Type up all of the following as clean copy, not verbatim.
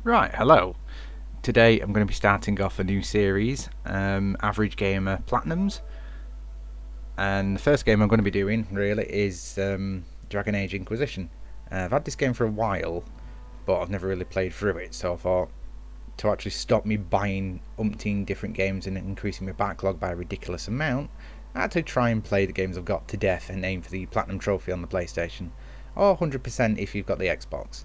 Right, hello. Today I'm going to be starting off a new series, Average Gamer Platinums. And the first game I'm going to be doing, really, is Dragon Age Inquisition. I've had this game for a while, but I've never really played through it, so I thought to actually stop me buying umpteen different games and increasing my backlog by a ridiculous amount, I had to try and play the games I've got to death and aim for the Platinum Trophy on the PlayStation, or 100% if you've got the Xbox.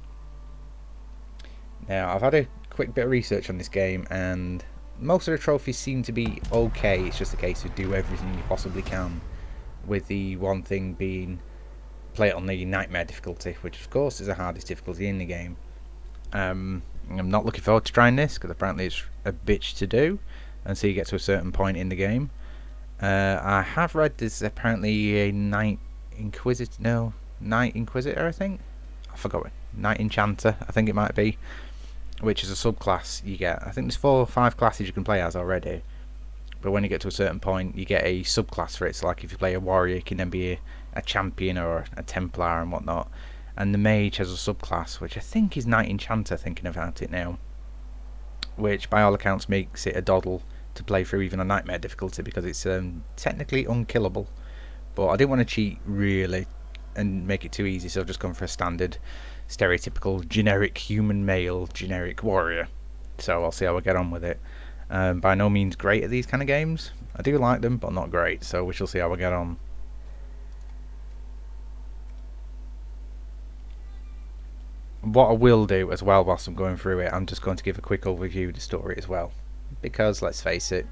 Now, I've had a quick bit of research on this game, and most of the trophies seem to be okay. It's just a case of do everything you possibly can, with the one thing being play it on the Nightmare difficulty, which of course is the hardest difficulty in the game. I'm not looking forward to trying this, because apparently it's a bitch to do until you get to a certain point in the game. I have read there's apparently a Night Inquisitor, I think? I forgot. Night Enchanter, I think it might be, which is a subclass you get. I think there's 4 or 5 classes you can play as already, but when you get to a certain point you get a subclass for it. So like if you play a warrior, you can then be a champion or a templar and whatnot, and the mage has a subclass which I think is Knight Enchanter, thinking about it now, which by all accounts makes it a doddle to play through even on nightmare difficulty, because it's technically unkillable. But I didn't want to cheat really and make it too easy, so I've just gone for a standard stereotypical generic human male generic warrior. So I'll see how I get on with it. By no means great at these kind of games. I do like them, but not great, so we shall see how I get on. What I will do as well whilst I'm going through it, I'm just going to give a quick overview of the story as well, because let's face it,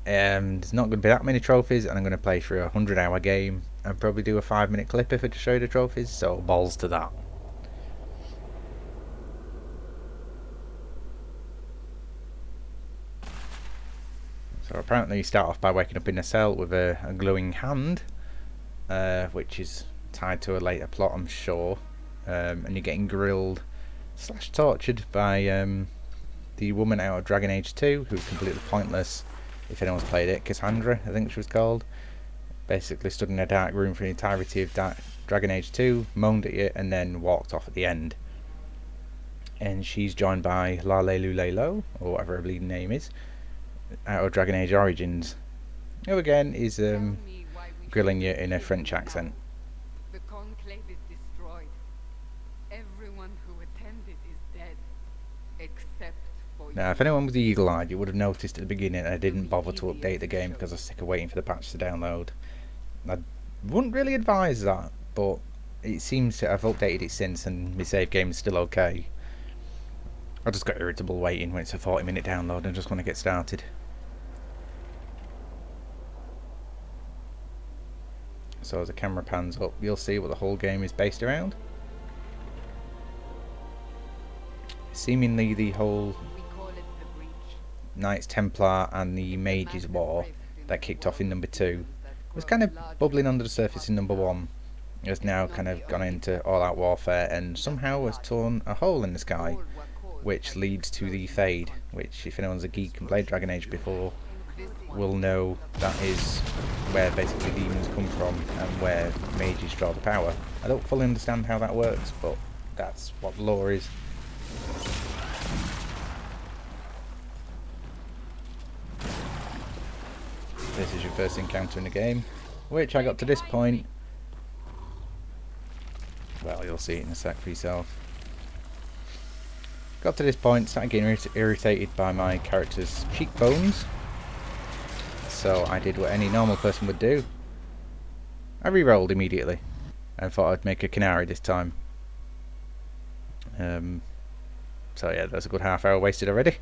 there's not going to be that many trophies, and I'm going to play through a 100-hour game and probably do a 5-minute clip if I just show you the trophies, so balls to that. So apparently you start off by waking up in a cell with a glowing hand, which is tied to a later plot, I'm sure, and you're getting grilled / tortured by the woman out of Dragon Age 2, who's completely pointless if anyone's played it. Cassandra, I think she was called. Basically stood in a dark room for the entirety of Dragon Age 2, moaned at you, and then walked off at the end. And she's joined by Lalelulelo, or whatever her bleeding name is, out of Dragon Age Origins, who again is grilling you in a French accent. The conclave is destroyed. Everyone who attended is dead, except for you. Now, if anyone was eagle-eyed, you would have noticed at the beginning I didn't bother to update the game because I was sick of waiting for the patch to download. I wouldn't really advise that, but it seems to have updated it since, and my save game is still okay. I just got irritable waiting when it's a 40-minute download and just want to get started. So as the camera pans up, you'll see what the whole game is based around. Seemingly the whole Knights Templar and the Mages War that kicked off in number 2 was kind of bubbling under the surface in number 1. It has now kind of gone into all-out warfare and somehow has torn a hole in the sky, which leads to the Fade, which if anyone's a geek and played Dragon Age before will know that is where basically demons come from and where mages draw the power. I don't fully understand how that works, but that's what the lore is. This is your first encounter in the game, which I got to this point. Well, you'll see it in a sec for yourself. Got to this point, started getting irritated by my character's cheekbones. So I did what any normal person would do. I re-rolled immediately and thought I'd make a canary this time. So yeah, that's a good half hour wasted already.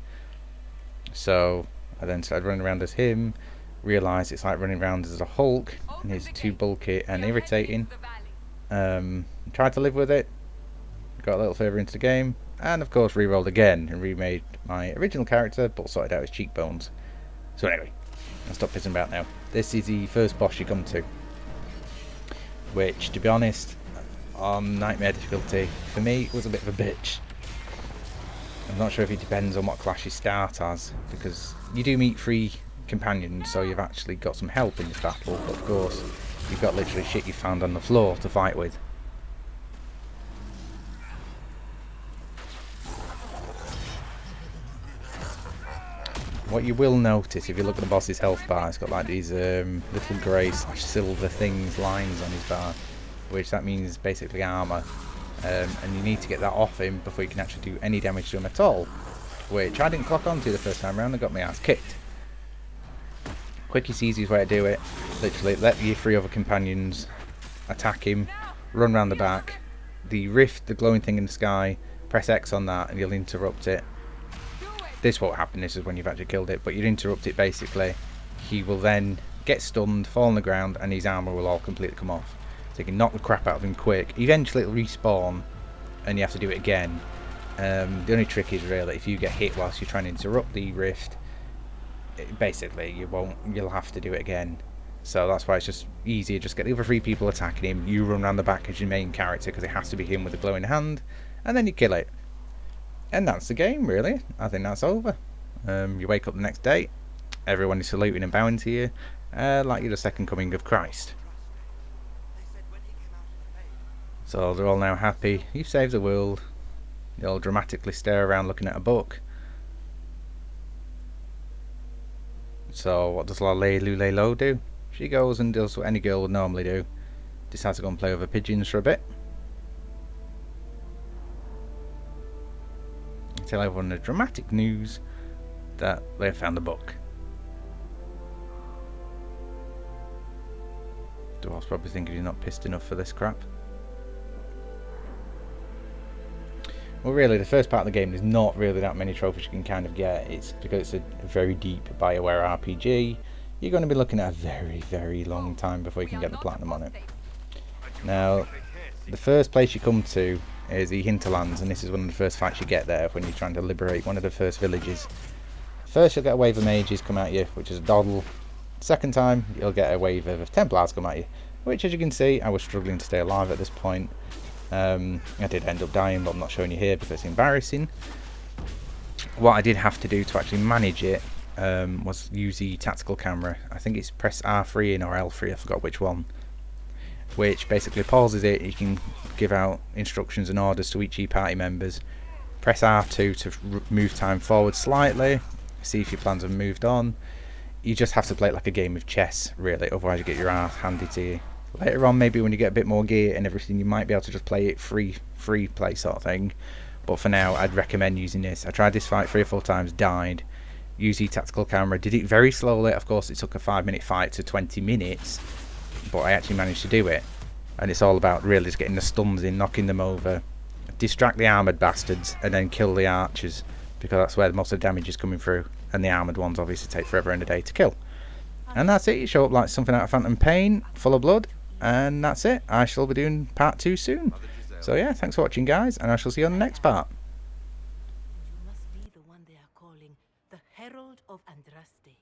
So I then started running around as him, realised it's like running around as a Hulk and he's too bulky and irritating. Tried to live with it, got a little further into the game, and of course re-rolled again and remade my original character but sorted out his cheekbones. So anyway, I'll stop pissing about now. This is the first boss you come to, which to be honest on nightmare difficulty for me was a bit of a bitch. I'm not sure if it depends on what class you start as, because you do meet 3 companions, so you've actually got some help in this battle, but of course you've got literally shit you found on the floor to fight with. what you will notice if you look at the boss's health bar, it's got like these little grey / silver things, lines on his bar, which that means basically armour. And you need to get that off him before you can actually do any damage to him at all, which I didn't clock onto the first time around and got my ass kicked. Quickest, easiest way to do it, literally let your 3 other companions attack him, run round the back, the rift, the glowing thing in the sky, press X on that and you'll interrupt it. This won't happen, this is when you've actually killed it, but you'd interrupt it basically. He will then get stunned, fall on the ground, and his armour will all completely come off. So you can knock the crap out of him quick. Eventually it'll respawn and you have to do it again. The only trick is really if you get hit whilst you're trying to interrupt the rift, basically you'll have to do it again. So that's why it's just easier, just get the other 3 people attacking him, you run around the back as your main character because it has to be him with the glowing hand, and then you kill it. And that's the game really. I think that's over. You wake up the next day, everyone is saluting and bowing to you like you're the second coming of Christ. So they're all now happy, you've saved the world. They all dramatically stare around looking at a book. So what does La Lulelo do? She goes and does what any girl would normally do. Decides to go and play with her pigeons for a bit. Tell everyone the dramatic news that they found the book. Dwarf's probably thinking he's not pissed enough for this crap. Well, really, the first part of the game, there's not really that many trophies you can kind of get. It's because it's a very deep BioWare RPG. You're going to be looking at a very, very long time before you can get the platinum on it. Now, the first place you come to is the Hinterlands, and this is one of the first fights you get there when you're trying to liberate one of the first villages. First, you'll get a wave of mages come at you, which is a doddle. Second time, you'll get a wave of Templars come at you, which, as you can see, I was struggling to stay alive at this point. I did end up dying, but I'm not showing you here because it's embarrassing. What I did have to do to actually manage it was use the tactical camera. I think it's press R3 or L3, I forgot which one, which basically pauses it. You can give out instructions and orders to each of your party members. Press R2 to move time forward slightly, see if your plans have moved on. You just have to play it like a game of chess really, otherwise you get your ass handed to you. Later on, maybe when you get a bit more gear and everything, you might be able to just play it free play sort of thing. But for now, I'd recommend using this. I tried this fight 3 or 4 times, died. Used the tactical camera, did it very slowly. Of course, it took a 5-minute fight to 20 minutes, but I actually managed to do it. And it's all about really just getting the stuns in, knocking them over, distract the armoured bastards, and then kill the archers, because that's where most of the damage is coming through. And the armoured ones obviously take forever and a day to kill. And that's it. You show up like something out of Phantom Pain, full of blood. And that's it. I shall be doing part 2 soon. So yeah, thanks for watching guys, and I shall see you on the next part. You must be the one they are calling the Herald of Andraste.